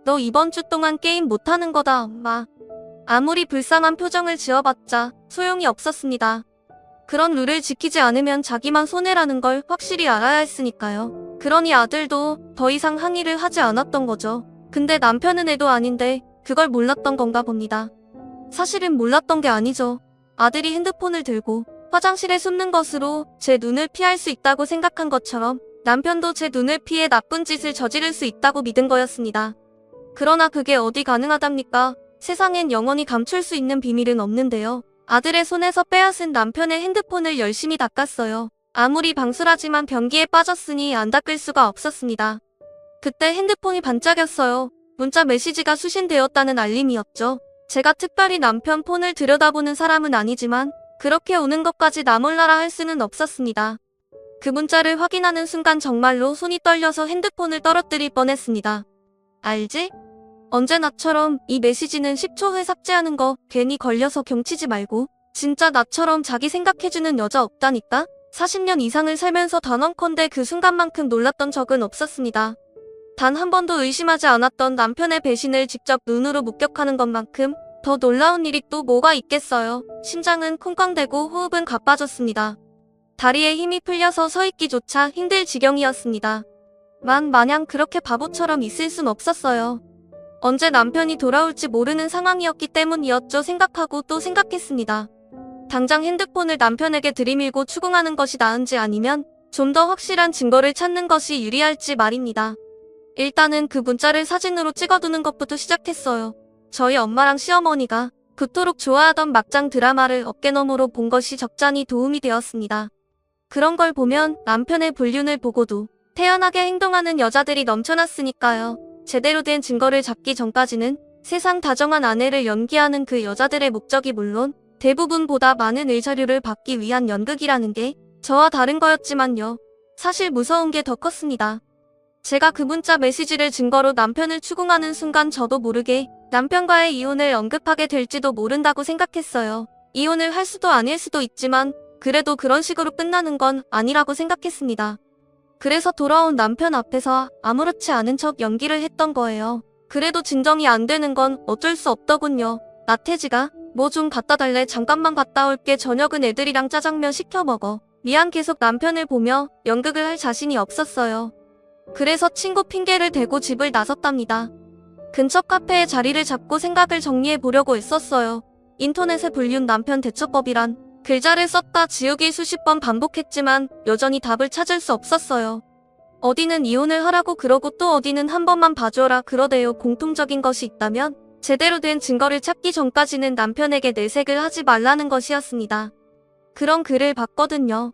너 이번 주 동안 게임 못하는 거다, 엄마. 아무리 불쌍한 표정을 지어봤자 소용이 없었습니다. 그런 룰을 지키지 않으면 자기만 손해라는 걸 확실히 알아야 했으니까요. 그러니 아들도 더 이상 항의를 하지 않았던 거죠. 근데 남편은 애도 아닌데 그걸 몰랐던 건가 봅니다. 사실은 몰랐던 게 아니죠. 아들이 핸드폰을 들고 화장실에 숨는 것으로 제 눈을 피할 수 있다고 생각한 것처럼 남편도 제 눈을 피해 나쁜 짓을 저지를 수 있다고 믿은 거였습니다. 그러나 그게 어디 가능하답니까? 세상엔 영원히 감출 수 있는 비밀은 없는데요. 아들의 손에서 빼앗은 남편의 핸드폰을 열심히 닦았어요. 아무리 방술하지만 변기에 빠졌으니 안 닦을 수가 없었습니다. 그때 핸드폰이 반짝였어요. 문자 메시지가 수신되었다는 알림이었죠. 제가 특별히 남편 폰을 들여다보는 사람은 아니지만 그렇게 오는 것까지 나 몰라라 할 수는 없었습니다. 그 문자를 확인하는 순간 정말로 손이 떨려서 핸드폰을 떨어뜨릴 뻔했습니다. 알지? 언제 나처럼 이 메시지는 10초 후에 삭제하는 거 괜히 걸려서 경치지 말고 진짜 나처럼 자기 생각해주는 여자 없다니까? 40년 이상을 살면서 단언컨대 그 순간만큼 놀랐던 적은 없었습니다. 단 한 번도 의심하지 않았던 남편의 배신을 직접 눈으로 목격하는 것만큼 더 놀라운 일이 또 뭐가 있겠어요. 심장은 쿵쾅대고 호흡은 가빠졌습니다. 다리에 힘이 풀려서 서 있기조차 힘들 지경이었습니다. 마냥 그렇게 바보처럼 있을 순 없었어요. 언제 남편이 돌아올지 모르는 상황이었기 때문이었죠 생각하고 또 생각했습니다. 당장 핸드폰을 남편에게 들이밀고 추궁하는 것이 나은지 아니면 좀 더 확실한 증거를 찾는 것이 유리할지 말입니다. 일단은 그 문자를 사진으로 찍어두는 것부터 시작했어요. 저희 엄마랑 시어머니가 그토록 좋아하던 막장 드라마를 어깨너머로 본 것이 적잖이 도움이 되었습니다. 그런 걸 보면 남편의 불륜을 보고도 태연하게 행동하는 여자들이 넘쳐났으니까요. 제대로 된 증거를 잡기 전까지는 세상 다정한 아내를 연기하는 그 여자들의 목적이 물론 대부분보다 많은 일자료를 받기 위한 연극이라는 게 저와 다른 거였지만요. 사실 무서운 게 더 컸습니다. 제가 그 문자 메시지를 증거로 남편을 추궁하는 순간 저도 모르게 남편과의 이혼을 언급하게 될지도 모른다고 생각했어요. 이혼을 할 수도 아닐 수도 있지만 그래도 그런 식으로 끝나는 건 아니라고 생각했습니다. 그래서 돌아온 남편 앞에서 아무렇지 않은 척 연기를 했던 거예요. 그래도 진정이 안 되는 건 어쩔 수 없더군요. 나태지가 뭐 좀 갖다 달래 잠깐만 갔다 올게 저녁은 애들이랑 짜장면 시켜 먹어. 미안 계속 남편을 보며 연극을 할 자신이 없었어요. 그래서 친구 핑계를 대고 집을 나섰답니다. 근처 카페에 자리를 잡고 생각을 정리해 보려고 했었어요. 인터넷에 불륜 남편 대처법이란 글자를 썼다 지우기 수십 번 반복했지만 여전히 답을 찾을 수 없었어요. 어디는 이혼을 하라고 그러고 또 어디는 한 번만 봐줘라 그러대요. 공통적인 것이 있다면 제대로 된 증거를 찾기 전까지는 남편에게 내색을 하지 말라는 것이었습니다. 그런 글을 봤거든요.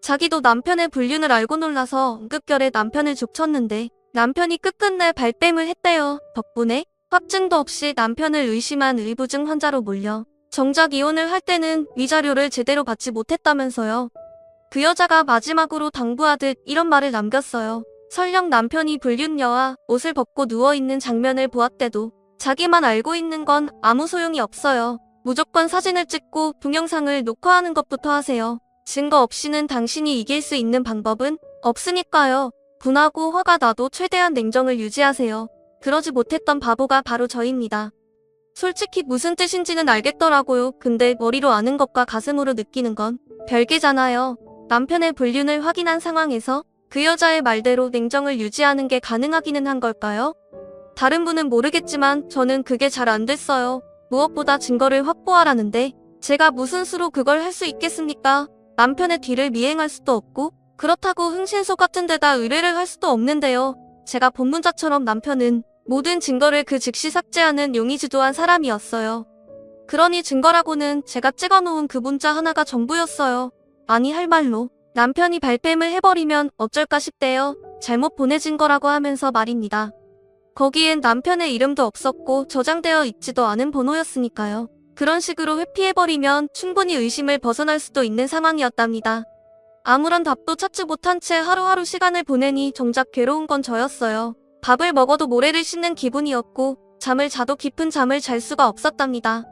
자기도 남편의 불륜을 알고 놀라서 응급결에 남편을 족쳤는데 남편이 끝끝내 발뺌을 했대요. 덕분에 합증도 없이 남편을 의심한 의부증 환자로 몰려 정작 이혼을 할 때는 위자료를 제대로 받지 못했다면서요. 그 여자가 마지막으로 당부하듯 이런 말을 남겼어요. 설령 남편이 불륜녀와 옷을 벗고 누워있는 장면을 보았대도 자기만 알고 있는 건 아무 소용이 없어요. 무조건 사진을 찍고 동영상을 녹화하는 것부터 하세요. 증거 없이는 당신이 이길 수 있는 방법은 없으니까요. 분하고 화가 나도 최대한 냉정을 유지하세요. 그러지 못했던 바보가 바로 저입니다. 솔직히 무슨 뜻인지는 알겠더라고요. 근데 머리로 아는 것과 가슴으로 느끼는 건 별개잖아요. 남편의 불륜을 확인한 상황에서 그 여자의 말대로 냉정을 유지하는 게 가능하기는 한 걸까요? 다른 분은 모르겠지만 저는 그게 잘 안 됐어요. 무엇보다 증거를 확보하라는데 제가 무슨 수로 그걸 할 수 있겠습니까? 남편의 뒤를 미행할 수도 없고 그렇다고 흥신소 같은 데다 의뢰를 할 수도 없는데요. 제가 본 문자처럼 남편은 모든 증거를 그 즉시 삭제하는 용의주도한 사람이었어요. 그러니 증거라고는 제가 찍어놓은 그 문자 하나가 전부였어요. 아니 할 말로 남편이 발뺌을 해버리면 어쩔까 싶대요. 잘못 보내진 거라고 하면서 말입니다. 거기엔 남편의 이름도 없었고 저장되어 있지도 않은 번호였으니까요. 그런 식으로 회피해버리면 충분히 의심을 벗어날 수도 있는 상황이었답니다. 아무런 답도 찾지 못한 채 하루하루 시간을 보내니 정작 괴로운 건 저였어요. 밥을 먹어도 모래를 씹는 기분이었고 잠을 자도 깊은 잠을 잘 수가 없었답니다.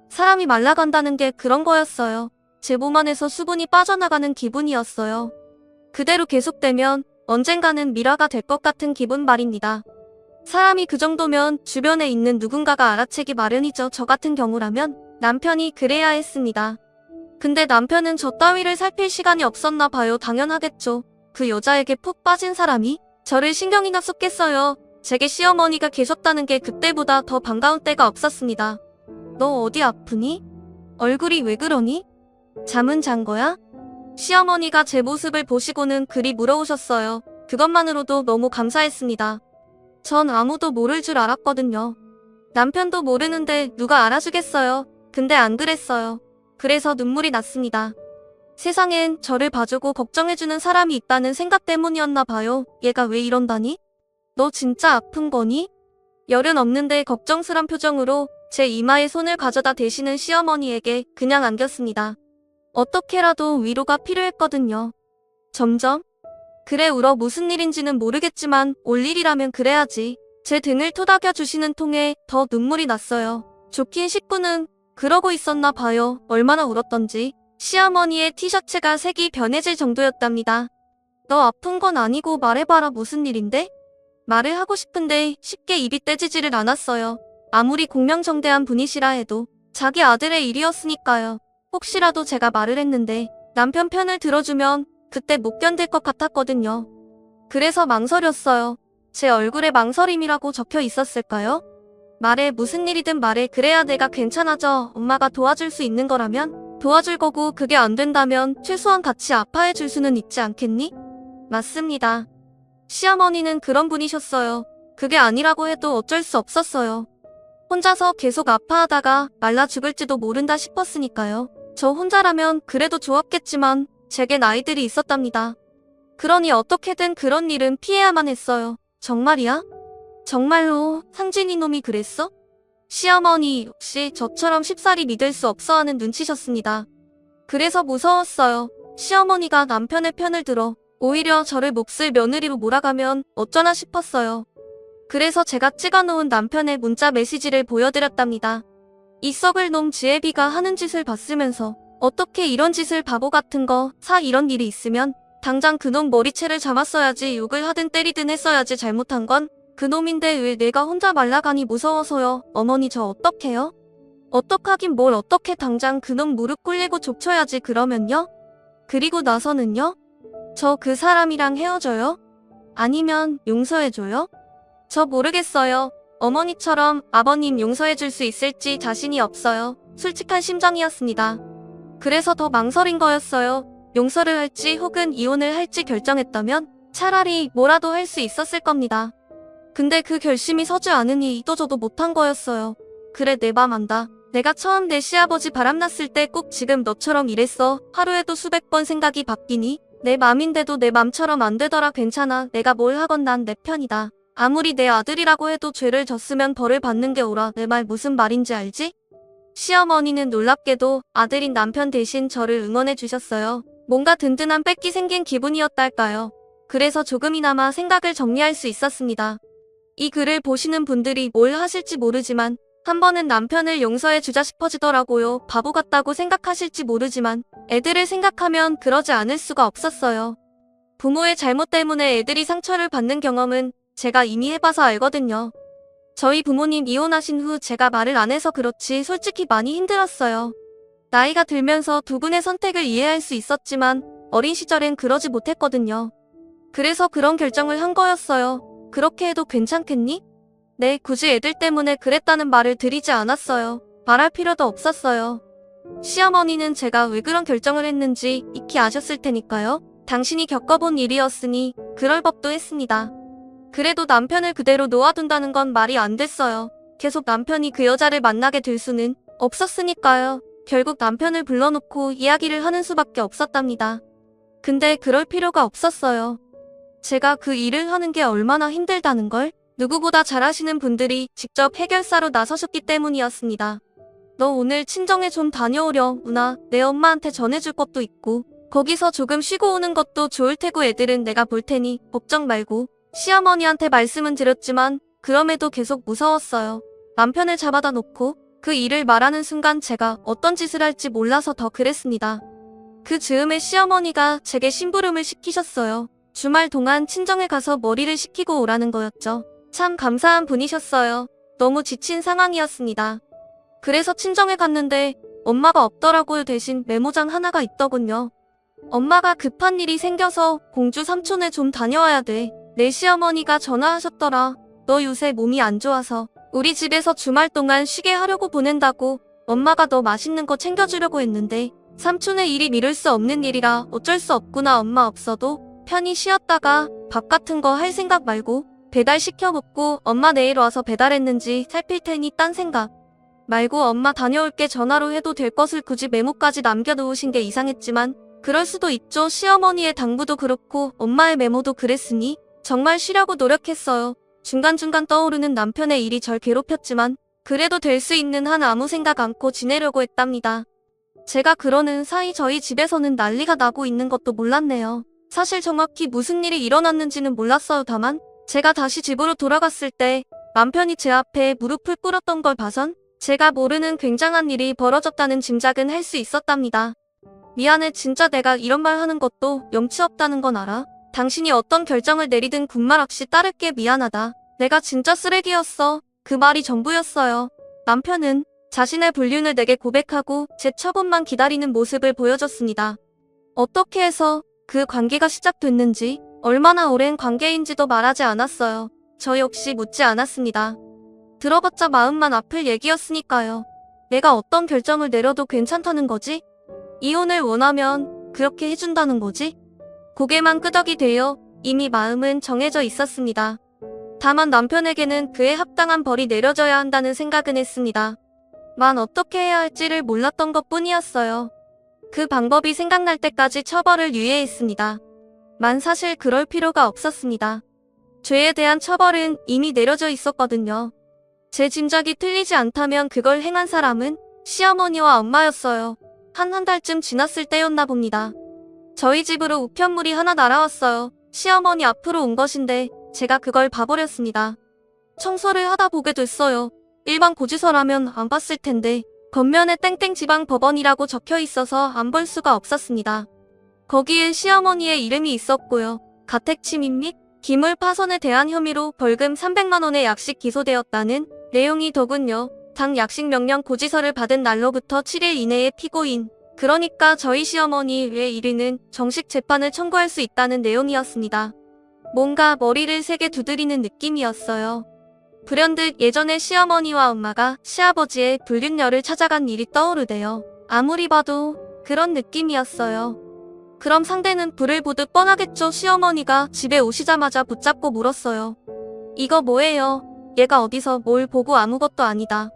사람이 말라간다는 게 그런 거였어요. 제 몸 안에서 수분이 빠져나가는 기분이었어요. 그대로 계속되면 언젠가는 미라가 될 것 같은 기분 말입니다. 사람이 그 정도면 주변에 있는 누군가가 알아채기 마련이죠. 저 같은 경우라면 남편이 그래야 했습니다. 근데 남편은 저 따위를 살필 시간이 없었나 봐요. 당연하겠죠. 그 여자에게 푹 빠진 사람이 저를 신경이나 썼겠어요. 제게 시어머니가 계셨다는 게 그때보다 더 반가운 때가 없었습니다. 너 어디 아프니? 얼굴이 왜 그러니? 잠은 잔 거야? 시어머니가 제 모습을 보시고는 그리 물어오셨어요. 그것만으로도 너무 감사했습니다. 전 아무도 모를 줄 알았거든요. 남편도 모르는데 누가 알아주겠어요. 근데 안 그랬어요. 그래서 눈물이 났습니다. 세상엔 저를 봐주고 걱정해주는 사람이 있다는 생각 때문이었나 봐요. 얘가 왜 이런다니? 너 진짜 아픈 거니? 열은 없는데 걱정스런 표정으로 제 이마에 손을 가져다 대시는 시어머니에게 그냥 안겼습니다. 어떻게라도 위로가 필요했거든요. 점점 그래 울어 무슨 일인지는 모르겠지만 올 일이라면 그래야지. 제 등을 토닥여 주시는 통에 더 눈물이 났어요. 좋긴 식구는 그러고 있었나 봐요. 얼마나 울었던지. 시어머니의 티셔츠가 색이 변해질 정도였답니다. 너 아픈 건 아니고 말해봐라. 무슨 일인데? 말을 하고 싶은데 쉽게 입이 떼지지를 않았어요. 아무리 공명정대한 분이시라 해도 자기 아들의 일이었으니까요. 혹시라도 제가 말을 했는데 남편 편을 들어주면 그때 못 견딜 것 같았거든요. 그래서 망설였어요. 제 얼굴에 망설임이라고 적혀 있었을까요? 말해. 무슨 일이든 말해. 그래야 내가 괜찮아져. 엄마가 도와줄 수 있는 거라면 도와줄 거고 그게 안 된다면 최소한 같이 아파해 줄 수는 있지 않겠니? 맞습니다. 시어머니는 그런 분이셨어요. 그게 아니라고 해도 어쩔 수 없었어요. 혼자서 계속 아파하다가 말라 죽을지도 모른다 싶었으니까요. 저 혼자라면 그래도 좋았겠지만 제겐 아이들이 있었답니다. 그러니 어떻게든 그런 일은 피해야만 했어요. 정말이야? 정말로 상진이 놈이 그랬어? 시어머니 역시 저처럼 쉽사리 믿을 수 없어 하는 눈치셨습니다. 그래서 무서웠어요. 시어머니가 남편의 편을 들어 오히려 저를 몫을 며느리로 몰아가면 어쩌나 싶었어요. 그래서 제가 찍어놓은 남편의 문자 메시지를 보여드렸답니다. 이 썩을 놈 지혜비가 하는 짓을 봤으면서 어떻게 이런 짓을 바보 같은 거 사. 이런 일이 있으면 당장 그놈 머리채를 잡았어야지. 욕을 하든 때리든 했어야지. 잘못한 건 그놈인데 왜 내가 혼자 말라가니 무서워서요. 어머니 저 어떡해요? 어떡하긴 뭘 어떡해. 당장 그놈 무릎 꿇리고 족쳐야지. 그러면요? 그리고 나서는요? 저 그 사람이랑 헤어져요? 아니면 용서해줘요? 저 모르겠어요. 어머니처럼 아버님 용서해줄 수 있을지 자신이 없어요. 솔직한 심정이었습니다. 그래서 더 망설인 거였어요. 용서를 할지 혹은 이혼을 할지 결정했다면 차라리 뭐라도 할 수 있었을 겁니다. 근데 그 결심이 서지 않으니 이도저도 못한 거였어요. 그래 내 맘 안다. 내가 처음 내 시아버지 바람났을 때 꼭 지금 너처럼 이랬어. 하루에도 수백 번 생각이 바뀌니? 내 맘인데도 내 맘처럼 안 되더라. 괜찮아. 내가 뭘 하건 난 내 편이다. 아무리 내 아들이라고 해도 죄를 졌으면 벌을 받는 게 옳아. 내 말 무슨 말인지 알지? 시어머니는 놀랍게도 아들인 남편 대신 저를 응원해 주셨어요. 뭔가 든든한 뺏기 생긴 기분이었달까요. 그래서 조금이나마 생각을 정리할 수 있었습니다. 이 글을 보시는 분들이 뭘 하실지 모르지만 한 번은 남편을 용서해 주자 싶어지더라고요. 바보 같다고 생각하실지 모르지만 애들을 생각하면 그러지 않을 수가 없었어요. 부모의 잘못 때문에 애들이 상처를 받는 경험은 제가 이미 해봐서 알거든요. 저희 부모님 이혼하신 후 제가 말을 안 해서 그렇지 솔직히 많이 힘들었어요. 나이가 들면서 두 분의 선택을 이해할 수 있었지만 어린 시절엔 그러지 못했거든요. 그래서 그런 결정을 한 거였어요. 그렇게 해도 괜찮겠니? 네, 굳이 애들 때문에 그랬다는 말을 드리지 않았어요. 말할 필요도 없었어요. 시어머니는 제가 왜 그런 결정을 했는지 익히 아셨을 테니까요. 당신이 겪어본 일이었으니 그럴 법도 했습니다. 그래도 남편을 그대로 놓아둔다는 건 말이 안 됐어요. 계속 남편이 그 여자를 만나게 될 수는 없었으니까요. 결국 남편을 불러놓고 이야기를 하는 수밖에 없었답니다. 근데 그럴 필요가 없었어요. 제가 그 일을 하는 게 얼마나 힘들다는 걸 누구보다 잘 아시는 분들이 직접 해결사로 나서셨기 때문이었습니다. 너 오늘 친정에 좀 다녀오려. 누나, 내 엄마한테 전해줄 것도 있고 거기서 조금 쉬고 오는 것도 좋을 테고 애들은 내가 볼 테니 걱정 말고. 시어머니한테 말씀은 드렸지만 그럼에도 계속 무서웠어요. 남편을 잡아다 놓고 그 일을 말하는 순간 제가 어떤 짓을 할지 몰라서 더 그랬습니다. 그 즈음에 시어머니가 제게 심부름을 시키셨어요. 주말 동안 친정에 가서 머리를 식히고 오라는 거였죠. 참 감사한 분이셨어요. 너무 지친 상황이었습니다. 그래서 친정에 갔는데 엄마가 없더라고요. 대신 메모장 하나가 있더군요. 엄마가 급한 일이 생겨서 공주 삼촌에 좀 다녀와야 돼. 내 시어머니가 전화하셨더라. 너 요새 몸이 안 좋아서 우리 집에서 주말 동안 쉬게 하려고 보낸다고. 엄마가 너 맛있는 거 챙겨주려고 했는데 삼촌의 일이 미룰 수 없는 일이라 어쩔 수 없구나. 엄마 없어도 편히 쉬었다가 밥 같은 거 할 생각 말고 배달시켜 먹고 엄마 내일 와서 배달했는지 살필 테니 딴 생각 말고 엄마 다녀올게 전화로 해도 될 것을 굳이 메모까지 남겨놓으신 게 이상했지만 그럴 수도 있죠. 시어머니의 당부도 그렇고 엄마의 메모도 그랬으니 정말 쉬려고 노력했어요. 중간중간 떠오르는 남편의 일이 절 괴롭혔지만 그래도 될 수 있는 한 아무 생각 않고 지내려고 했답니다. 제가 그러는 사이 저희 집에서는 난리가 나고 있는 것도 몰랐네요. 사실 정확히 무슨 일이 일어났는지는 몰랐어요. 다만 제가 다시 집으로 돌아갔을 때 남편이 제 앞에 무릎을 꿇었던 걸 봐선 제가 모르는 굉장한 일이 벌어졌다는 짐작은 할 수 있었답니다. 미안해. 진짜 내가 이런 말 하는 것도 염치 없다는 건 알아. 당신이 어떤 결정을 내리든 군말 없이 따를게. 미안하다. 내가 진짜 쓰레기였어. 그 말이 전부였어요. 남편은 자신의 불륜을 내게 고백하고 제 처분만 기다리는 모습을 보여줬습니다. 어떻게 해서 그 관계가 시작됐는지 얼마나 오랜 관계인지도 말하지 않았어요. 저 역시 묻지 않았습니다. 들어봤자 마음만 아플 얘기였으니까요. 내가 어떤 결정을 내려도 괜찮다는 거지? 이혼을 원하면 그렇게 해준다는 거지? 고개만 끄덕이대요. 이미 마음은 정해져 있었습니다. 다만 남편에게는 그에 합당한 벌이 내려져야 한다는 생각은 했습니다. 만 어떻게 해야 할지를 몰랐던 것 뿐이었어요. 그 방법이 생각날 때까지 처벌을 유예했습니다. 만 사실 그럴 필요가 없었습니다. 죄에 대한 처벌은 이미 내려져 있었거든요. 제 짐작이 틀리지 않다면 그걸 행한 사람은 시어머니와 엄마였어요. 한 달쯤 지났을 때였나 봅니다. 저희 집으로 우편물이 하나 날아왔어요. 시어머니 앞으로 온 것인데 제가 그걸 봐버렸습니다. 청소를 하다 보게 됐어요. 일반 고지서라면 안 봤을 텐데 겉면에 땡땡지방법원이라고 적혀 있어서 안 볼 수가 없었습니다. 거기에 시어머니의 이름이 있었고요. 가택침입 및 기물 파손에 대한 혐의로 벌금 300만 원의 약식 기소되었다는 내용이 더군요. 당 약식 명령 고지서를 받은 날로부터 7일 이내에 피고인, 그러니까 저희 시어머니 외 1위는 정식 재판을 청구할 수 있다는 내용이었습니다. 뭔가 머리를 세게 두드리는 느낌이었어요. 불현듯 예전에 시어머니와 엄마가 시아버지의 불륜녀를 찾아간 일이 떠오르대요. 아무리 봐도 그런 느낌이었어요. 그럼 상대는 불을 보듯 뻔하겠죠. 시어머니가 집에 오시자마자 붙잡고 물었어요. 이거 뭐예요? 얘가 어디서 뭘 보고 아무것도 아니다.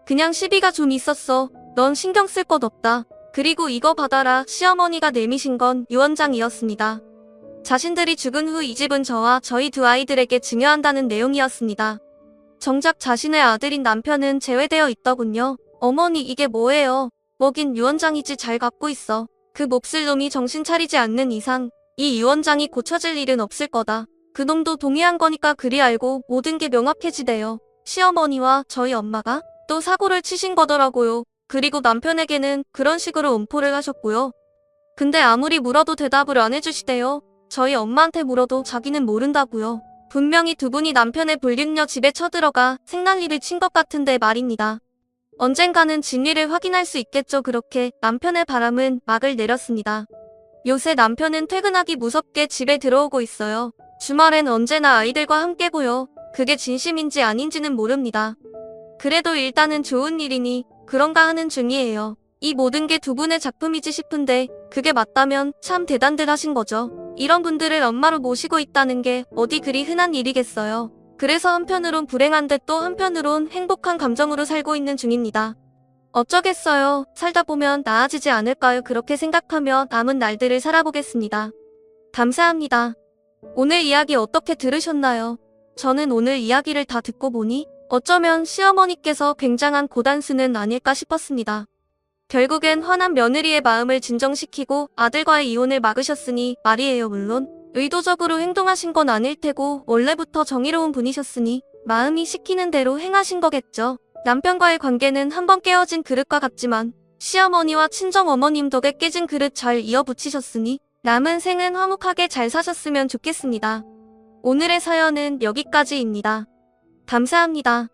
그냥 시비가 좀 있었어. 넌 신경 쓸 것 없다. 그리고 이거 받아라. 시어머니가 내미신 건 유언장이었습니다. 자신들이 죽은 후 이 집은 저와 저희 두 아이들에게 증여한다는 내용이었습니다. 정작 자신의 아들인 남편은 제외되어 있더군요. 어머니 이게 뭐예요? 뭐긴 유언장이지 잘 갖고 있어. 그 몹쓸 놈이 정신 차리지 않는 이상 이 유언장이 고쳐질 일은 없을 거다. 그 놈도 동의한 거니까 그리 알고 모든 게 명확해지대요. 시어머니와 저희 엄마가 또 사고를 치신 거더라고요. 그리고 남편에게는 그런 식으로 음포를 하셨고요. 근데 아무리 물어도 대답을 안 해주시대요. 저희 엄마한테 물어도 자기는 모른다고요. 분명히 두 분이 남편의 불륜녀 집에 쳐들어가 생난리를 친 것 같은데 말입니다. 언젠가는 진리를 확인할 수 있겠죠. 그렇게 남편의 바람은 막을 내렸습니다. 요새 남편은 퇴근하기 무섭게 집에 들어오고 있어요. 주말엔 언제나 아이들과 함께고요. 그게 진심인지 아닌지는 모릅니다. 그래도 일단은 좋은 일이니 그런가 하는 중이에요. 이 모든 게 두 분의 작품이지 싶은데 그게 맞다면 참 대단들 하신 거죠. 이런 분들을 엄마로 모시고 있다는 게 어디 그리 흔한 일이겠어요. 그래서 한편으론 불행한데 또 한편으론 행복한 감정으로 살고 있는 중입니다. 어쩌겠어요. 살다 보면 나아지지 않을까요? 그렇게 생각하며 남은 날들을 살아보겠습니다. 감사합니다. 오늘 이야기 어떻게 들으셨나요? 저는 오늘 이야기를 다 듣고 보니 어쩌면 시어머니께서 굉장한 고단수는 아닐까 싶었습니다. 결국엔 화난 며느리의 마음을 진정시키고 아들과의 이혼을 막으셨으니 말이에요. 물론 의도적으로 행동하신 건 아닐 테고 원래부터 정의로운 분이셨으니 마음이 시키는 대로 행하신 거겠죠. 남편과의 관계는 한번 깨어진 그릇과 같지만 시어머니와 친정어머님 덕에 깨진 그릇 잘 이어붙이셨으니 남은 생은 화목하게 잘 사셨으면 좋겠습니다. 오늘의 사연은 여기까지입니다. 감사합니다.